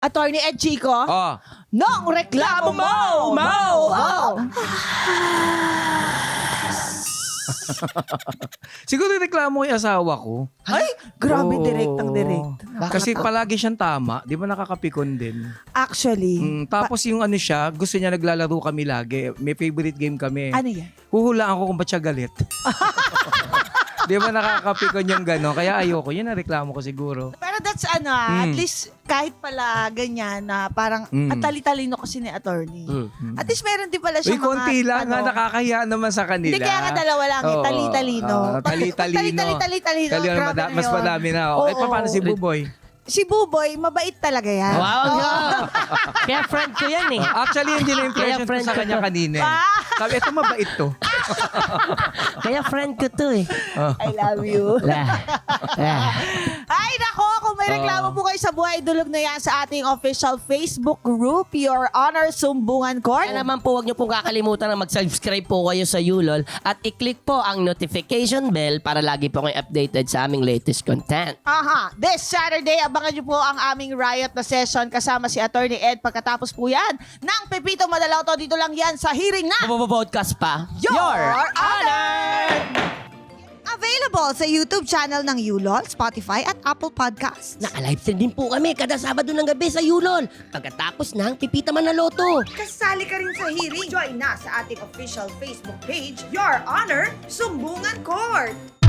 Attorney Ed Chico, Oh. nung reklamo mo! Siguro reklamo ko yung asawa ko. Ay, grabe, Oo. direct ang direct. Kasi palagi siyang tama. Di ba nakakapikon din? Actually, Tapos yung ano siya, gusto niya naglalaro kami lagi. May favorite game kami. ano yan? Huhulaan ko kung ba't siya galit. Di ba nakakapikon yung gano'n? Kaya ayoko. Yun ang reklamo ko siguro. Pero that's at least kahit pala ganyan na parang at tali-talino kasi ni attorney. At least meron din pala siya Uy, konti lang nga. Nakakahiya naman sa kanila. Hindi, kaya nga dalawa lang Oo. tali-talino. Tali-talino. Tali-talino. Talino, Grabe na mas yun. madami na. Okay, Oo. paano si Buboy? Si Buboy, mabait talaga yan. Wow, kaya friend ko yan eh. Actually, hindi na impression ko friend sa ko kanya to. kanina. Sabi, ito mabait to. Kaya friend ko to eh. I love you. Ah. Ay, nako, kung may reklamo po kayo sa buhay, dulog na yan sa ating official Facebook group, Your Honor Sumbungan Court. Kaya naman po, huwag niyo pong kakalimutan na mag-subscribe po kayo sa Yulol at i-click po ang notification bell para lagi po kayo updated sa aming latest content. Aha, this Saturday, abangan niyo po ang aming riot na session kasama si Attorney Ed. Pagkatapos po yan, ng Pepito Madalauto, dito lang yan sa hearing na Podcast pa. Your Honor! Available sa YouTube channel ng Yulol, Spotify at Apple Podcasts. Naka-live stream din po kami kada Sabado ng gabi sa Yulol. Pagkatapos ng Pipita Manaloto. Kasali ka rin sa hearing. Join na sa ating official Facebook page, Your Honor Sumbungan Court.